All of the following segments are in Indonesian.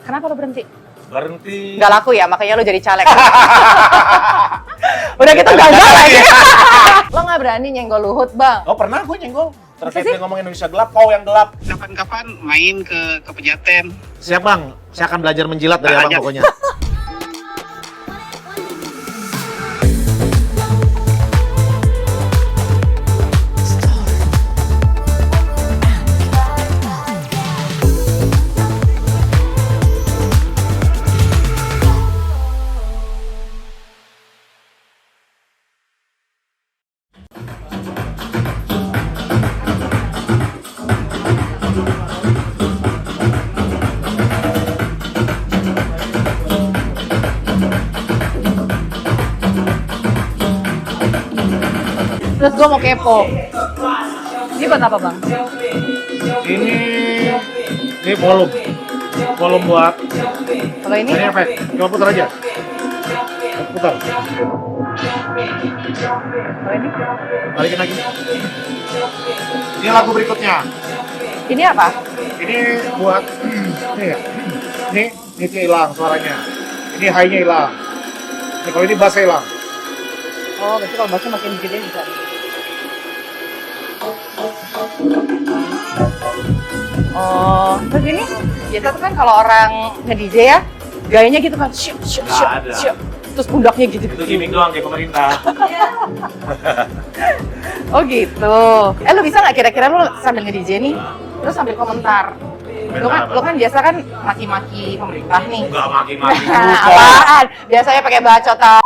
Kenapa lo berhenti? Berhenti. Nggak laku ya, makanya lo jadi caleg. Udah gitu gagal lagi. Lo nggak berani nyenggol Luhut, Bang? Oh pernah gue nyenggol. Terkait Masa sih? dia ngomong Indonesia gelap, kau yang gelap. Kapan-kapan main ke Pejaten. Siap bang, saya akan belajar menjilat dari abang pokoknya. Terus gue mau kepo. Ini buat apa, Bang? Ini volume. Volume buat Kalau ini? ini efek. Coba putar aja. Putar. Kalau ini? Balikin lagi. Ini lagu berikutnya. Ini apa? Ini buat ini ya. Ini hilang suaranya. Ini high-nya hilang. Ini kalau ini bass hilang. Oh, berarti kalau bassnya makin gede bisa. Oh, terus ini biasa tuh kan kalau orang nge-DJ ya, gayanya gitu kan, syuk, syuk, Nggak syuk, ada. syuk. Terus pundaknya gitu. Itu gimmick doang kayak pemerintah. Oh gitu. Lu bisa nggak kira-kira lu sambil nge-DJ nih, terus sambil komentar? Lu kan biasa kan maki-maki pemerintah nih. Enggak maki-maki Nah, juga. apaan? Biasanya pakai bacotan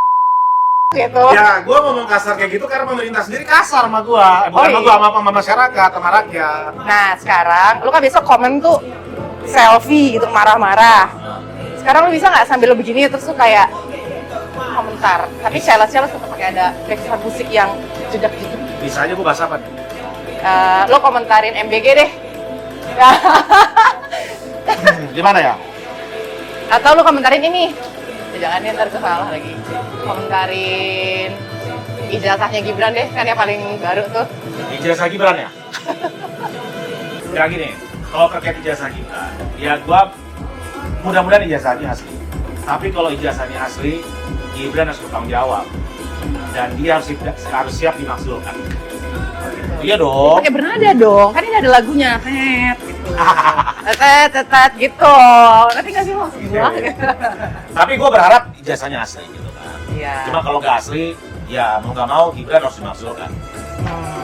gitu. Ya, gue ngomong kasar kayak gitu karena pemerintah sendiri kasar sama gue. Bukan Oh, sama iya. gue, sama masyarakat, sama rakyat. Nah sekarang, lu kan biasa komen tuh selfie gitu, marah-marah. Sekarang lu bisa nggak sambil lu begini terus tuh kayak komentar, tapi challenge-nya lu tetap pakai ada background musik yang jedak-jeduk. Bisa aja gue bahas apa nih? Lu komentarin MBG deh. Gimana ya? Atau lu komentarin ini. Jangan nih, ntar salah lagi. Komentarin ijazahnya Gibran deh, kan yang paling baru tuh. Ijazah Gibran ya? Ya gini, kalau terkait ijazah Gibran, ya gua mudah-mudahan ijazahnya asli. Tapi kalau ijazahnya asli, Gibran harus bertanggung jawab. Dan dia harus siap dimaksudkan. Iya dong. Pakai bernada dong, kan ini ada lagunya, tet gitu. Tet gitu. Ngerti nggak sih maksud gua? Tapi gua berharap ijazahnya asli gitu kan. Iya. Cuma kalau nggak asli, ya mau nggak mau Gibran harus dimaksudkan.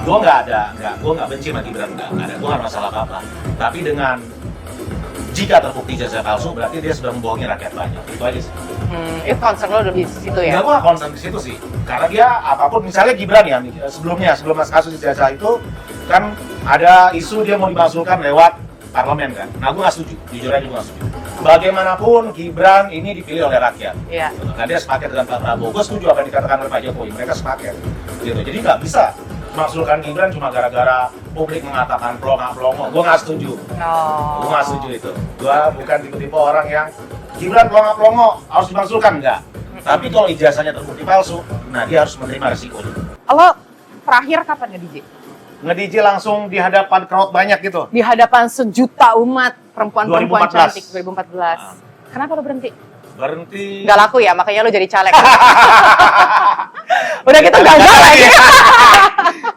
Gue gue nggak benci sama Gibran, nggak ada, gue nggak masalah apa-apa. Tapi dengan jika terbukti ijazah palsu, berarti dia sudah membohongi rakyat banyak. Itu aja sih. Itu concern lo udah di situ ya? Nggak, gue nggak concern di situ sih. Karena dia apapun, misalnya Gibran ya, sebelum kasus ijazah itu kan ada isu dia mau dimasukkan lewat parlemen kan. Nah gue nggak setuju, jujur aja gue nggak setuju. Bagaimanapun Gibran ini dipilih oleh rakyat. Iya. Nah dia sepaket dengan Pak Prabowo. Gue setuju apa yang dikatakan oleh Pak Jokowi. Mereka sepaket. Gitu. Jadi nggak bisa maksudkan Gibran cuma gara-gara publik mengatakan pelongo. Gue nggak setuju. Oh. Gue nggak setuju itu. Gue bukan tipe-tipe orang yang Gibran pelongo harus dimaksudkan, enggak. Tapi kalau ijazahnya terbukti palsu, nah dia harus menerima resikonya. Lo terakhir kapan nge-DJ? Nge-DJ langsung di hadapan crowd banyak gitu. Di hadapan sejuta umat perempuan-perempuan 2014. cantik 2014. Kenapa lo berhenti? Berhenti. Nggak laku ya, makanya lo jadi caleg. Udah gitu gagal lagi.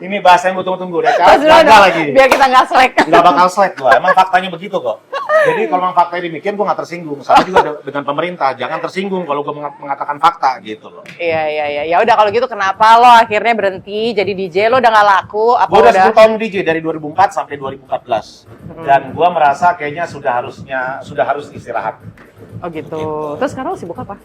Ini bahasa yang gue tunggu-tunggu. Udah Pas dulu gagal dong, lagi. biar kita nggak selek. Nggak bakal slack gua. Emang faktanya begitu kok. Jadi kalau memang faktanya demikian, gua nggak tersinggung. Sama juga dengan pemerintah. Jangan tersinggung kalau gua mengatakan fakta gitu loh. Iya. Ya udah kalau gitu kenapa lo akhirnya berhenti jadi DJ? Lo udah nggak laku? Apa Gua udah udah? 10 tahun DJ dari 2004 sampai 2014. Dan gua merasa kayaknya sudah harus istirahat. Oh gitu. Terus sekarang lo sibuk apa?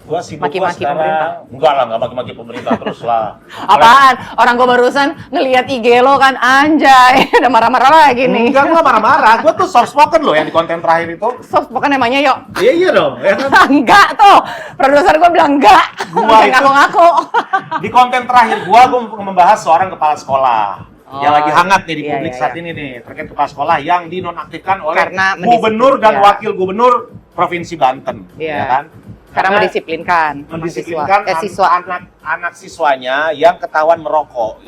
Gua sibuk Maki-maki sekarang. pemerintah. Enggak lah, nggak maki-maki pemerintah terus lah. Apaan? Orang gue barusan ngelihat IG lo kan, anjay, udah marah-marah lagi nih. Enggak, gua marah-marah. Gua tuh soft spoken loh yang di konten terakhir itu. Soft spoken namanya yuk. Iya dong. Ya kan? Enggak tuh, produser gue bilang enggak. Gua itu- Ngaku-ngaku. Di konten terakhir gua membahas seorang kepala sekolah yang Oh, lagi hangat nih di iya, publik iya, saat iya. ini nih, terkait kepala sekolah yang dinonaktifkan oleh Karena gubernur dan mendisiplin, ya. wakil gubernur Provinsi Banten, Iya. ya kan? Karena mendisiplinkan. mendisiplinkan siswa. anak siswanya yang ketahuan merokok.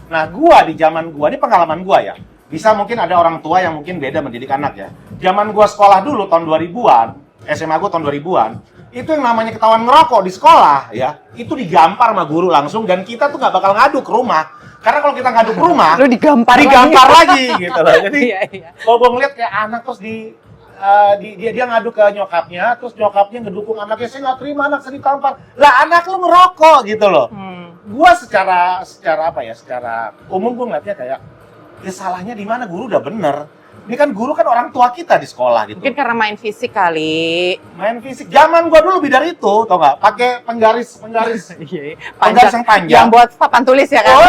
Nah, gua di zaman gua, ini pengalaman gua ya. Bisa mungkin ada orang tua yang mungkin beda mendidik anak ya. Zaman gua sekolah dulu tahun 2000-an, SMA gue tahun 2000-an, itu yang namanya ketahuan ngerokok di sekolah ya, itu digampar sama guru langsung dan kita tuh nggak bakal ngadu ke rumah. Karena kalau kita ngadu ke rumah, Lu digampar lagi gitu loh. Jadi Iya. kalau gue ngeliat kayak anak terus dia ngadu ke nyokapnya, terus nyokapnya ngedukung anaknya, saya nggak terima anak saya ditampar. Lah anak lu ngerokok gitu loh. Gua secara umum gue ngeliatnya kayak ya salahnya di mana, guru udah bener. Ini kan guru kan orang tua kita di sekolah gitu. Mungkin karena main fisik kali. Main fisik. Zaman gua dulu lebih dari itu, tau nggak? Pakai penggaris penggaris yang panjang. Yang buat papan tulis ya kan? Oh,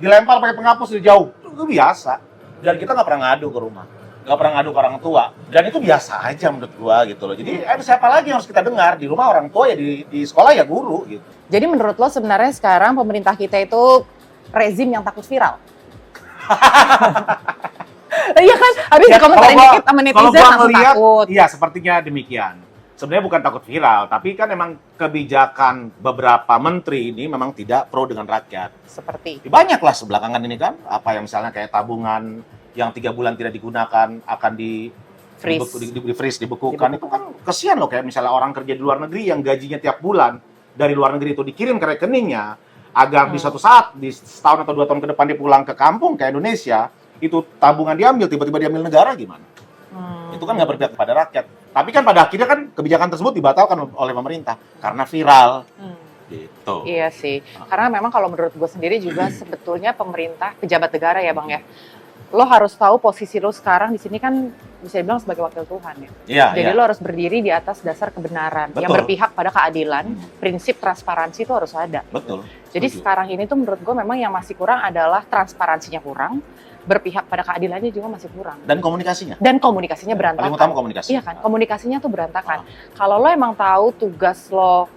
dilempar pakai penghapus dari jauh. Itu biasa. Dan kita nggak pernah ngadu ke rumah. Nggak pernah ngadu ke orang tua. Dan itu biasa aja menurut gua gitu loh. Jadi siapa lagi yang harus kita dengar? Di rumah orang tua ya, di sekolah ya guru gitu. Jadi menurut lo sebenarnya sekarang pemerintah kita itu rezim yang takut viral? Iya kan? Habis komentarin dikit sama netizen langsung takut. Iya, sepertinya demikian. Sebenarnya bukan takut viral, tapi kan emang kebijakan beberapa menteri ini memang tidak pro dengan rakyat. Seperti? Banyaklah sebelakangan ini kan, apa yang misalnya kayak tabungan yang 3 bulan tidak digunakan akan di freeze, dibekukan. Itu kan kesian loh, kayak misalnya orang kerja di luar negeri yang gajinya tiap bulan dari luar negeri itu dikirim ke rekeningnya, agar di suatu saat, di setahun atau 2 tahun ke depan dia pulang ke kampung, ke Indonesia, itu tabungan diambil, tiba-tiba diambil negara gimana? Itu kan nggak berpihak kepada rakyat. Tapi kan pada akhirnya kan kebijakan tersebut dibatalkan oleh pemerintah karena viral. Gitu. Iya sih. Karena memang kalau menurut gue sendiri juga sebetulnya pemerintah, pejabat negara ya Bang ya, lo harus tahu posisi lo sekarang di sini kan bisa dibilang sebagai wakil Tuhan ya. Iya, Jadi iya. lo harus berdiri di atas dasar kebenaran yang Betul. berpihak pada keadilan, prinsip transparansi itu harus ada. Betul. Jadi Setuju. sekarang ini tuh menurut gue memang yang masih kurang adalah transparansinya kurang, berpihak pada keadilannya juga masih kurang. Dan komunikasinya. Dan komunikasinya Paling berantakan. utama komunikasi. Iya kan, komunikasinya tuh berantakan. Kalau lo emang tahu tugas lo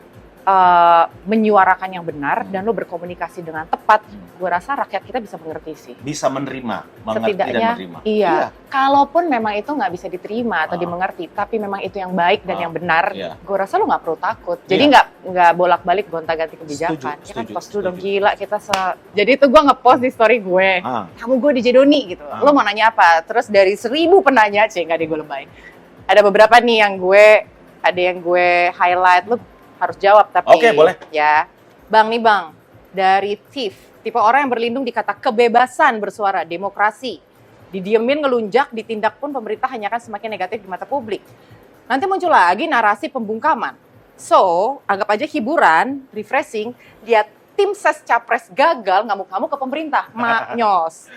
menyuarakan yang benar dan lo berkomunikasi dengan tepat, gue rasa rakyat kita bisa mengerti sih. Bisa menerima, mengerti Setidaknya, dan menerima. iya. Kalaupun memang itu nggak bisa diterima atau dimengerti, tapi memang itu yang baik dan yang benar, Iya. gue rasa lo nggak perlu takut. Jadi Iya. nggak bolak-balik gonta-ganti kebijakan. Setuju, Ya kan, setuju, post dulu dong, setuju. gila kita Jadi itu gue nge-post di story gue. Kamu gue di Jedoni gitu. Lo mau nanya apa? Terus dari 1000 penanya, nggak ada gue lebay. Ada beberapa nih yang gue highlight, lo harus jawab tapi. Oke, boleh. Ya, Bang nih Bang, dari Tiff, tipe orang yang berlindung di kata kebebasan bersuara, demokrasi. Didiemin, ngelunjak, ditindak pun pemerintah hanya akan semakin negatif di mata publik. Nanti muncul lagi narasi pembungkaman. So, anggap aja hiburan, refreshing, dia tim ses capres gagal ngamuk-ngamuk ke pemerintah. Maknyos.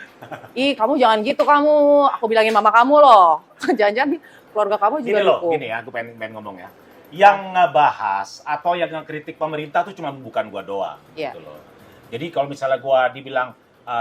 Ih, kamu jangan gitu kamu. Aku bilangin mama kamu loh. Jangan-jangan keluarga kamu juga dukung. Gini ya, aku pengen ngomong ya. Yang ngebahas atau yang ngekritik pemerintah tuh cuma bukan gua doang. Iya. Gitu loh. Jadi kalau misalnya gua dibilang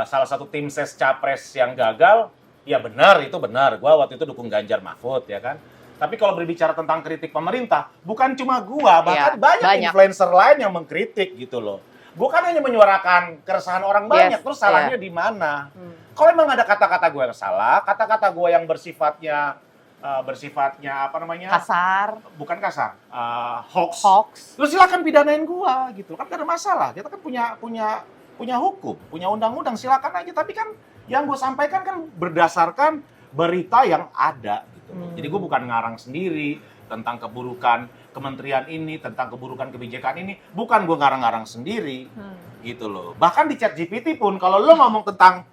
salah satu tim ses capres yang gagal, ya benar, itu benar. Gua waktu itu dukung Ganjar Mahfud ya kan. Tapi kalau berbicara tentang kritik pemerintah, bukan cuma gua, bahkan banyak influencer lain yang mengkritik gitu loh. Gua kan hanya menyuarakan keresahan orang banyak, terus salahnya di mana? Kalau memang ada kata-kata gua yang salah, kata-kata gua yang bersifatnya apa namanya? Kasar. Bukan kasar, hoax. Terus Silakan pidanain gua gitu. Kan gak ada masalah. Kita kan punya hukum, punya undang-undang, silakan aja. Tapi kan yang gue sampaikan kan berdasarkan berita yang ada gitu. Jadi gue bukan ngarang sendiri tentang keburukan kementerian ini, tentang keburukan kebijakan ini, bukan gue ngarang-ngarang sendiri. Gitu loh. Bahkan di ChatGPT pun kalau lo ngomong tentang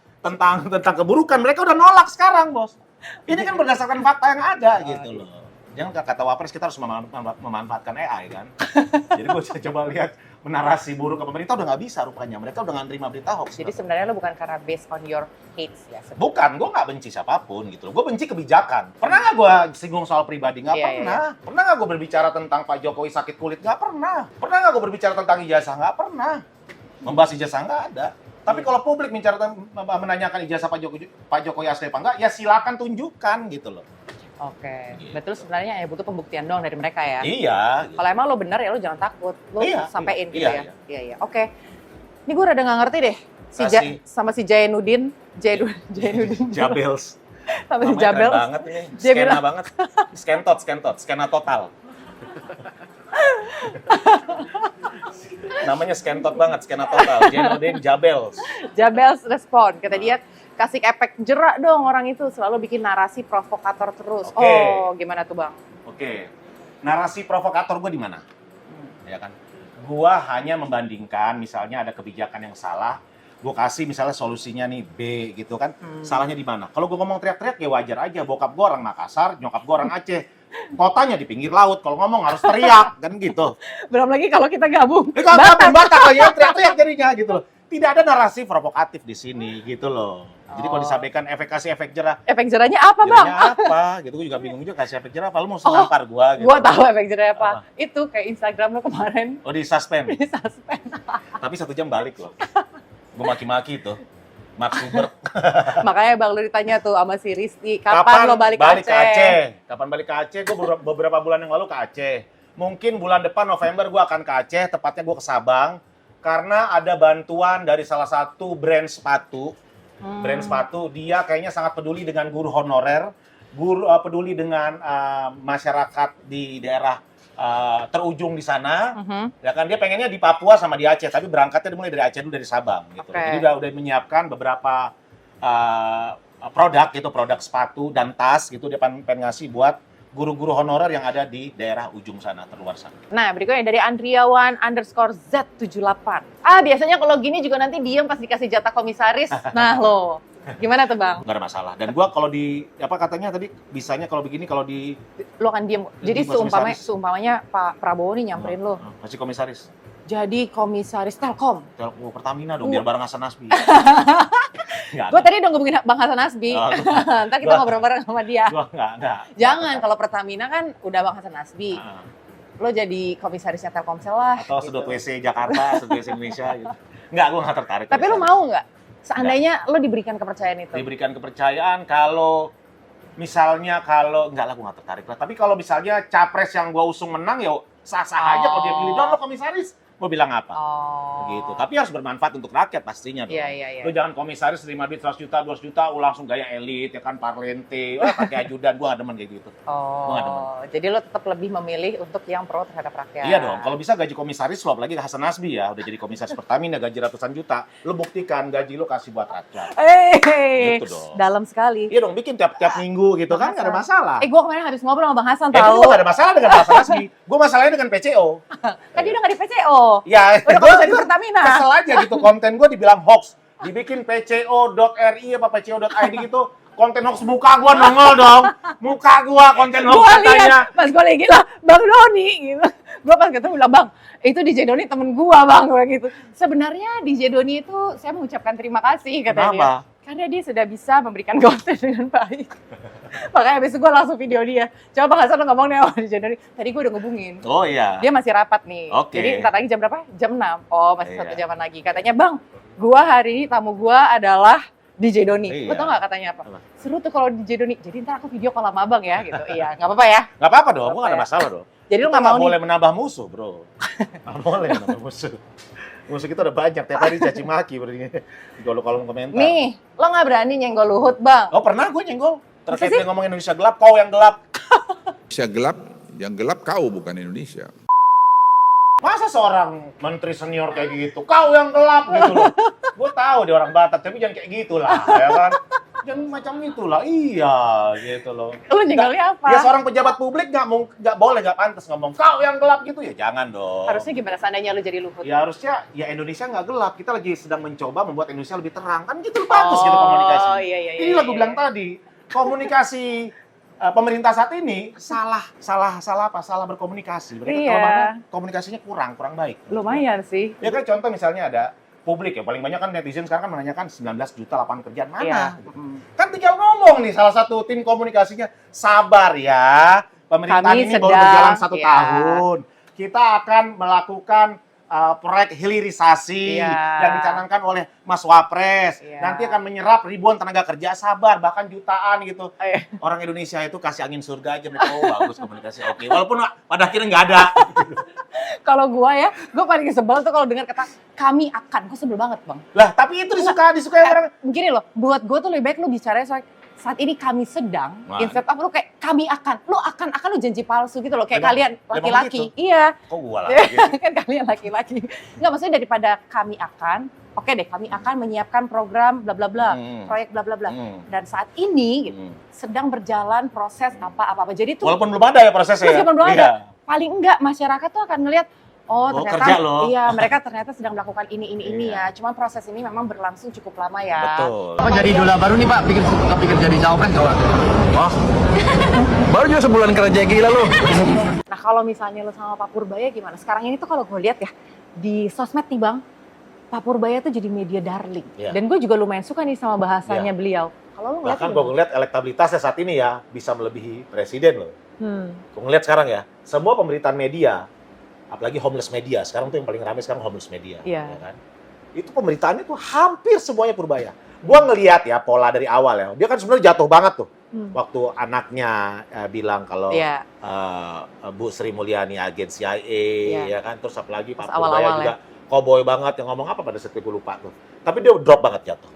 keburukan, mereka udah nolak sekarang, Bos. Ini kan berdasarkan fakta yang ada gitu loh. Jangan kata Wapres kita harus memanfaatkan AI kan. Jadi gue coba lihat menarasi buruk ke pemerintah udah nggak bisa rupanya. Mereka udah nggak nerima berita hoax. Jadi sebenarnya lo bukan karena based on your hates ya? Sebenarnya. Bukan, gue nggak benci siapapun gitu loh. Gue benci kebijakan. Pernah nggak gue singgung soal pribadi? Nggak pernah. Pernah nggak gue berbicara tentang Pak Jokowi sakit kulit? Nggak pernah. Pernah nggak gue berbicara tentang ijazah? Nggak pernah. Membahas ijazah nggak ada. Tapi kalau publik menanyakan ijazah Pak Jokowi asli apa enggak, ya silakan tunjukkan gitu loh. Oke, Gitu. betul sebenarnya ya butuh pembuktian doang dari mereka ya. Iya. Kalau emang lo benar ya lo jangan takut, lo sampein gitu ya. Iya. Iya. Oke. Ini gue rada nggak ngerti deh. Sama si Jainuddin. Jabels. Sama si Namanya Jabel. keren banget ini. Dia Skena bilang- banget. Skena total. Namanya skentot banget, skena total. Jainuddin Jabels. Jabels respon, kata dia kasih efek jerak dong orang itu selalu bikin narasi provokator terus. Oke. Oh, gimana tuh Bang? Oke. Narasi provokator gue di mana? Ya kan? Gua hanya membandingkan, misalnya ada kebijakan yang salah, gue kasih misalnya solusinya nih B gitu kan, salahnya di mana? Kalau gue ngomong teriak-teriak ya wajar aja, bokap gue orang Makassar, nyokap gue orang Aceh, kotanya di pinggir laut, kalau ngomong harus teriak, kan gitu. Belum lagi kalau kita gabung. Kalau gabung Batak lagi ya teriak-teriak jadinya gitu loh. Tidak ada narasi provokatif di sini gitu loh. Jadi kalau disampaikan kasih efek jerah, Efek jerahnya apa, Bang? jerahnya apa? Gitu gue juga bingung juga kasih efek jerah apa, lu mau senampar gua gitu. Gua tahu efek jerahnya apa. Apa? Itu kayak Instagram lo kemarin. Oh di suspend. Di suspend. Tapi 1 jam balik loh. Gue maki-maki tuh. Mark Zuckerberg. Makanya Bang lu ditanya tuh sama si Rizky, kapan lo balik ke Aceh? Kapan balik ke Aceh? Gue beberapa bulan yang lalu ke Aceh. Mungkin bulan depan November gue akan ke Aceh, tepatnya gue ke Sabang. Karena ada bantuan dari salah satu brand sepatu. Brand sepatu, dia kayaknya sangat peduli dengan guru honorer. Peduli dengan masyarakat di daerah terujung di sana. Ya kan, dia pengennya di Papua sama di Aceh. Tapi berangkatnya dimulai dari Aceh dulu, dari Sabang. Gitu. Okay. Jadi udah menyiapkan beberapa produk gitu, produk sepatu dan tas gitu dia pengen ngasih buat guru-guru honorer yang ada di daerah ujung sana, terluar sana. Nah, berikutnya dari Andriawan_Z78. Biasanya kalau gini juga nanti diem pas dikasih jatah komisaris. Nah, lo. Gimana tuh, Bang? Nggak ada masalah. Dan gua kalau di, apa katanya tadi, bisanya kalau begini, kalau di... Lo akan diem. Jadi Di seumpamanya Pak Prabowo nih nyamperin lo. Masih komisaris. Jadi komisaris Telkom. Telkom Pertamina dong, biar bareng Hasan Nasbi. Gue tadi udah ngomongin Bang Hasan Nasbi. Oh, Ntar kita ngobrol bareng sama dia. Gua enggak. Jangan, kalau Pertamina kan udah Bang Hasan Nasbi. Lo jadi komisarisnya Telkomsel lah. Atau gitu. Sedot WC Jakarta, Sedot WC Indonesia gitu. Enggak, gue nggak tertarik. Tapi lo mau nggak? Seandainya lo diberikan kepercayaan itu. Diberikan kepercayaan kalau misalnya enggak lah, gue nggak tertarik lah. Tapi kalau misalnya capres yang gue usung menang, ya sah-sah aja kalau dia pilih. Don, lo komisaris. Mau bilang apa? Gitu. Tapi harus bermanfaat untuk rakyat pastinya dong. Iya. Lo jangan komisaris terima duit 100 juta, 200 juta, langsung gaya elit, ya kan, parlente, pakai ajudan, gue nggak demen kayak gitu. Gua nggak demen. Jadi lo tetap lebih memilih untuk yang pro terhadap rakyat. Iya dong, kalau bisa gaji komisaris lo, apalagi Hasan Nasbi ya, udah jadi komisaris Pertamina, gaji ratusan juta, lo buktikan gaji lo kasih buat rakyat. Gitu dong. Dalam sekali. Iya dong, bikin tiap minggu gitu kan, nggak ada masalah. Gue kemarin habis ngobrol sama Bang Hasan Tapi tahu. gue nggak ada masalah dengan Hasan Nasbi, gue masalahnya dengan PCO. Kan dia udah nggak di PCO. Ya, Udah di Pertamina. Kesel aja gitu, konten gue dibilang hoax. Dibikin pco.ri apa pco.id gitu, konten hoax, muka gue nongol dong. Muka gue konten hoax Gue katanya. lihat, pas gue lagi gila, Bang Doni gitu. Gue pas ketemu bilang, Bang, itu DJ Doni temen gue, Bang, kayak gitu. Sebenarnya DJ Doni itu saya mengucapkan terima kasih, katanya. Kenapa? Karena dia sudah bisa memberikan konten dengan baik. Makanya habis itu gue langsung video dia. Coba Bang Hasan lo ngomong nih sama DJ Doni. Tadi gue udah ngubungin. Oh iya. Dia masih rapat nih. Oke. Jadi ntar lagi jam berapa? Jam 6. Oh, masih Iya. 1 jaman lagi. Katanya, Bang, gua hari ini tamu gua adalah DJ Doni. Iya. Lo tau gak katanya apa? Apa? Seru tuh kalau DJ Doni. Jadi ntar aku video call sama abang ya gitu. Iya, gak apa-apa ya. Nggak apa-apa dong, gue Apa nggak ada ya? masalah dong. Jadi lo Kita gak mau boleh nih? menambah musuh, bro. Nggak boleh menambah musuh. Musuh kita udah banyak, tiap hari caci maki berarti di kolom komentar. Nih, lo gak berani nyenggol Luhut, Bang. Oh pernah gue nyenggol. Terkait Masa sih? dia ngomong Indonesia gelap, kau yang gelap. Indonesia gelap, yang gelap kau bukan Indonesia. Masa seorang menteri senior kayak gitu, kau yang gelap gitu loh. Gue tahu dia orang Batak, tapi jangan kayak gitulah, ya kan? Jangan macam itulah, iya gitu loh. Lo nyenggolnya apa? Ya seorang pejabat publik nggak boleh, nggak pantas ngomong kau yang gelap gitu, ya jangan dong. Harusnya gimana seandainya lo jadi Luhut? Ya harusnya, ya Indonesia nggak gelap. Kita lagi sedang mencoba membuat Indonesia lebih terang. Kan gitu bagus gitu komunikasi. Iya. Inilah gue bilang tadi, komunikasi pemerintah saat ini salah berkomunikasi. Mereka Iya. kelemahan komunikasinya kurang baik. Lumayan sih. Ya kan contoh misalnya ada publik ya, paling banyak kan netizen sekarang kan menanyakan 19 juta lapangan kerjaan mana? Iya. Kan tinggal ngomong nih salah satu tim komunikasinya, sabar ya, pemerintahan Kami ini baru sedang, berjalan 1 ya. tahun. Kita akan melakukan proyek hilirisasi Iya. yang dicanangkan oleh Mas Wapres. Iya. Nanti akan menyerap ribuan tenaga kerja, sabar, bahkan jutaan gitu. Iya. Orang Indonesia itu kasih angin surga aja. Oh bagus komunikasi, oke. Walaupun pada akhirnya nggak ada. Kalau gua paling sebel tuh kalau dengar kata kami akan. Gua sebel banget, Bang. Lah tapi itu disukai orang. Gini loh, buat gue tuh lebih baik lu bicaranya soal saat ini kami sedang, Wah. instead of lu kayak kami akan, lu janji palsu gitu loh, kayak Memang- kalian memang laki-laki. begitu. Iya. Kok gua lagi? Kan kalian laki-laki. Enggak, maksudnya daripada kami akan, oke deh kami akan menyiapkan program bla bla bla, proyek bla bla bla. Dan saat ini gitu, sedang berjalan proses apa-apa. Jadi tuh Walaupun belum ada ya prosesnya ya? meskipun belum Iya. ada, paling enggak masyarakat tuh akan ngelihat ternyata kerja loh. iya mereka ternyata sedang melakukan ini ya. Cuman proses ini memang berlangsung cukup lama ya. Betul. Apa jadi idola baru nih Pak? Pikir jadi cawapres coba. Oh, Baru juga sebulan kerja gila lu. Nah kalau misalnya lo sama Pak Purbaya gimana? Sekarang ini tuh kalau gue lihat ya di sosmed nih Bang, Pak Purbaya tuh jadi media darling. Iya. Dan gue juga lumayan suka nih sama bahasanya beliau. Kalau lo ngeliat Bahkan gimana? gue ngeliat elektabilitasnya saat ini ya bisa melebihi presiden loh. Gue ngeliat sekarang ya, semua pemberitaan media, apalagi homeless media, sekarang tuh yang paling ramai sekarang homeless media. Iya. Ya kan? Itu pemberitaannya tuh hampir semuanya Purbaya. Gue ngeliat ya pola dari awal ya, dia kan sebenarnya jatuh banget tuh. Waktu anaknya bilang kalau Iya. Bu Sri Mulyani agen CIA, Iya. ya kan, terus apalagi Pak Pas Purbaya awal-awal juga cowboy banget yang ngomong apa pada saat itu gue lupa tuh. Tapi dia drop banget jatuh.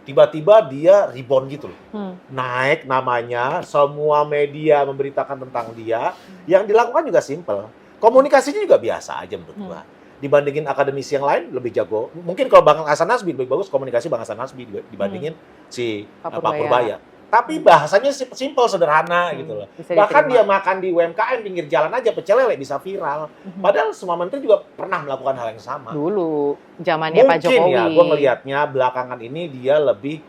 Tiba-tiba dia rebound gitu loh. Naik namanya, semua media memberitakan tentang dia. Yang dilakukan juga simple. Komunikasinya juga biasa aja menurut gua. Dibandingin akademisi yang lain lebih jago. Mungkin kalau Bang Hasan Nasbi lebih bagus komunikasi Bang Hasan Nasbi dibandingin si Pak Pak Purbaya. Tapi bahasanya simple, sederhana gitu loh. Bisa Bahkan dia diterima. makan di UMKM pinggir jalan aja pecel lele bisa viral. Padahal semua menteri juga pernah melakukan hal yang sama. Dulu zamannya Pak Mungkin Jokowi. ya, gue ngelihatnya belakangan ini dia lebih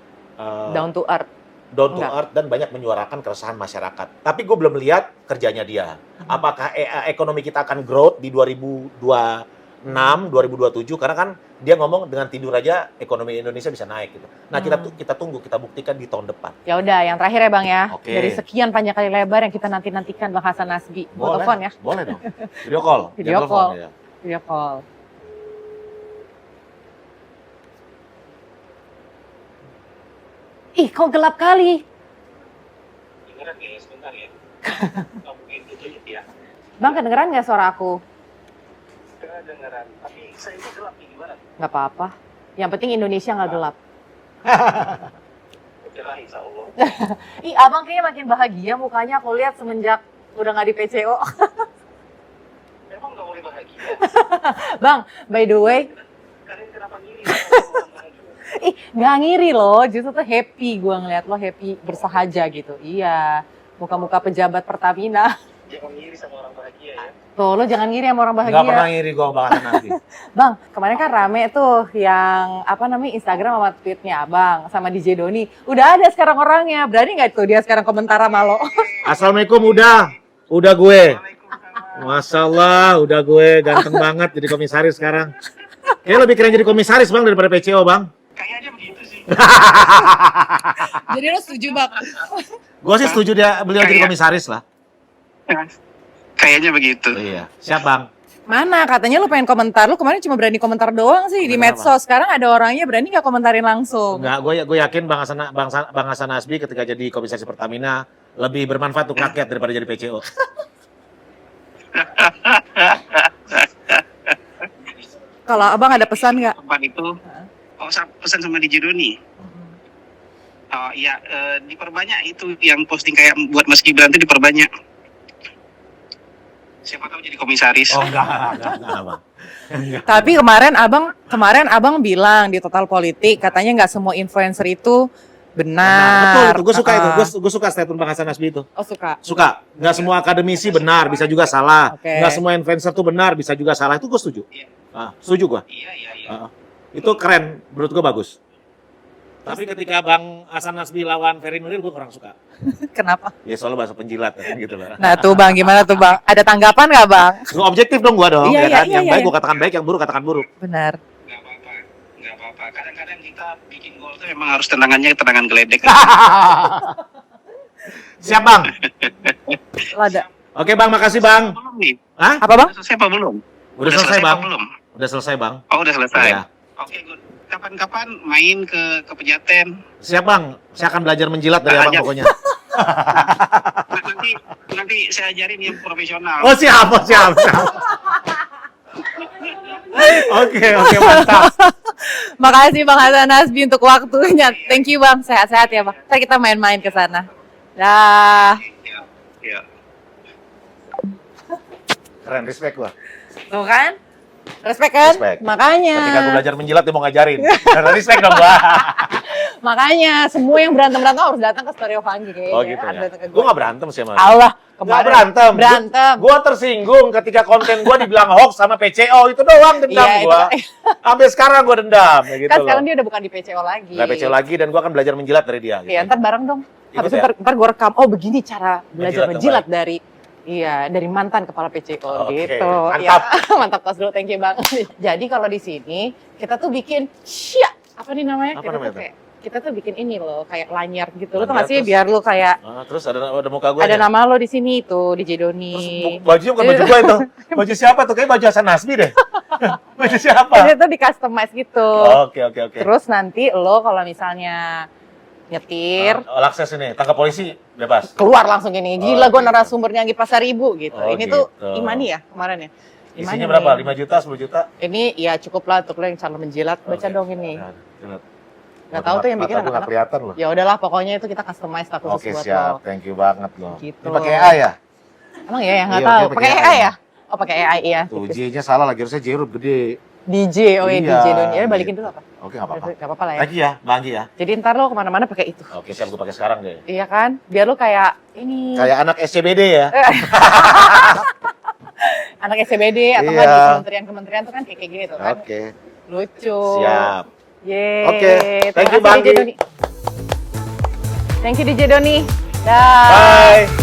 down to earth. down to Enggak. earth dan banyak menyuarakan keresahan masyarakat. Tapi gue belum lihat kerjanya dia. Apakah ekonomi kita akan growth di 2026, 2027? Karena kan dia ngomong dengan tidur aja ekonomi Indonesia bisa naik gitu. Nah kita tunggu, kita buktikan di tahun depan. Ya udah, yang terakhir ya Bang ya. Oke. Dari sekian panjang kali lebar yang kita nantikan Bang Hasan Nasbi. Mau telepon ya? Boleh dong. Video call. Video Jangan telepon, call. ya. Video call. Ih, kok gelap kali. Dengeran ya, sebentar ya. Nggak mungkin tutup ya. Bang, kedengeran nggak suara aku? Kedengeran. Tapi saya ini gelap nih, gimana? Nggak apa-apa. Yang penting Indonesia nggak gelap. Cerah insya Allah. Ih, abang kayaknya makin bahagia mukanya aku lihat semenjak udah nggak di PCO. Memang nggak boleh bahagia. Bang, by the way, Kalian kenapa ngiri? ih nggak ngiri loh, justru tuh happy gue ngeliat lo happy bersahaja gitu. Iya, muka-muka pejabat Pertamina. Jangan ngiri sama orang bahagia ya. Tuh, lo jangan ngiri sama orang Nggak pernah bahagia. ngiri gue Bang Hasan Nasbi. Bang, kemarin kan rame tuh yang apa namanya Instagram sama tweetnya abang sama DJ Doni. Udah ada sekarang orangnya, berani nggak tuh dia sekarang komentar sama lo? Assalamualaikum udah gue. Masya Allah, udah gue ganteng banget jadi komisaris sekarang. Kayaknya lebih keren jadi komisaris Bang daripada PCO Bang. Kayaknya begitu sih. Jadi lo setuju Bang? Gue sih setuju beliau jadi Kayak- komisaris lah. Kayaknya begitu. Iya. Siap Bang. Mana katanya lo pengen komentar, lo kemarin cuma berani komentar doang sih di Komentar medsos. Sekarang ada orangnya berani nggak komentarin langsung? Enggak, gue yakin Bang Hasan Nasbi ketika jadi komisaris Pertamina lebih bermanfaat untuk rakyat daripada jadi PCO. Kalau abang ada pesan nggak? Tempat itu, pesan sama DJ Doni. Oh iya, diperbanyak itu yang posting kayak buat Mas Gibran itu diperbanyak. Siapa tahu jadi komisaris. Oh enggak Bang. Tapi kemarin abang bilang di Total Politik katanya nggak semua influencer itu benar. Betul, gue suka itu. Gue suka statement Bang Hasan Nasbi itu. Oh suka. Suka. Nggak semua akademisi benar, bisa juga salah. Oke. Nggak semua influencer tuh benar, bisa juga salah. Itu gue setuju. Setuju gue. Iya. Itu keren, menurut gue bagus. Tapi ketika Bang Hasan Nasbi lawan Ferry Nuril, gue kurang suka. Kenapa? Ya soalnya bahasa penjilat kan gitu loh. Nah tuh bang, gimana tuh bang? Ada tanggapan nggak bang? Lu objektif dong gue dong, Iya, ya iya, kan? iya, Yang iya. baik gue katakan baik, yang buruk katakan buruk. Benar. Nggak apa-apa. Kadang-kadang kita bikin gol itu memang harus tendangannya tendangan geledek. Siap Bang. Ada. Oke Bang, makasih Bang. Belum nih. Hah? Apa bang? Udah selesai apa belum? Udah selesai apa Bang. belum? Udah selesai Bang. Oh udah selesai. Iya. Oke good. Kapan-kapan main ke Pejaten. Siap Bang, saya akan belajar menjilat dari Nah, Abang aja. pokoknya. Nanti saya ajarin yang profesional. Oh siap. Oke, mantap. Makasih Bang Hasan Nasbi untuk waktunya. Thank you Bang, sehat-sehat ya Bang. Ntar kita main-main ke sana. Dah. Ya. Keren, respect gua. Tuh kan? Respect kan? Respect. Makanya. Ketika aku belajar menjilat, dia mau ngajarin. Respect dong gua. Makanya semua yang berantem-berantem harus datang ke Stereo Funky kayaknya. Oh gitu Harus ya. datang ke Gua nggak berantem sih sama dia. Allah, Nggak kemarin berantem. Berantem. Gua tersinggung ketika konten gua dibilang hoax sama PCO. Itu doang dendam Iya, gua. Sampai sekarang gua dendam. Ya gitu Kan loh. sekarang dia udah bukan di PCO lagi. Nggak PCO lagi dan gua akan belajar menjilat dari dia. Gitu. Iya, ntar bareng dong. Ikut Habis itu ya? ntar gue rekam, oh begini cara belajar Menjilat menjilat dari dari mantan kepala PCO Oke, gitu. mantap. Ya, mantap tos dulu, thank you Bang. Jadi kalau di sini kita tuh bikin apa nih namanya? Apa namanya tuh? Kita tuh bikin ini loh, kayak lanyar gitu. Lo tau Lanyar, gak sih terus? biar lo kayak Terus ada muka gua. ada nama lo di sini tuh, DJ Doni. Terus bajunya bukan baju gua itu. Baju siapa tuh? Kayak baju Hasan Nasbi deh. Baju siapa? Jadi itu di customize gitu. Oke. Terus nanti lo kalau misalnya nyetir, All access ini, tangkap polisi bebas. keluar langsung gini. Gila gue narasumbernya Anggi Pasaribu gitu. Oh, Ini tuh gitu. Imani ya kemarin ya. Isinya Imani berapa? nih. 5 juta, 10 juta? Ini ya cukup lah untuk lo yang calon menjilat. Baca Oke. dong ini. Ya, lihat. Nggak tahu tuh yang bikin Mata gua nggak anak-anak. kelihatan loh. Ya udahlah pokoknya itu kita customize lah khusus Oke, buat siap. lo. Thank you banget loh. Gitu. Ini pakai AI ya? Emang ya nggak Iya, tahu. oke, Pakai pakai AI AI. ya? Oh pakai AI ya. Tuh, J-nya salah lagi. Harusnya J huruf gede. DJ, oh ya Iya, DJ Doni. Ya balikin gitu. dulu apa? Oke, nggak apa-apa. Gak apa-apa lah ya. Lagi ya, Bang Anggi ya? Jadi ntar lo kemana-mana pakai itu. Oke, siap. Gue pakai sekarang deh. Iya kan? Biar lo kayak ini. Kayak anak SCBD ya? Anak SCBD atau nggak Iya. di kementerian-kementerian tuh kan kayak gini tuh kan. Oke. Lucu. Siap. Yeay. Oke, thank you, Terima kasih, Bang DJ Gi. Doni. Thank you DJ Doni. Dah. Bye.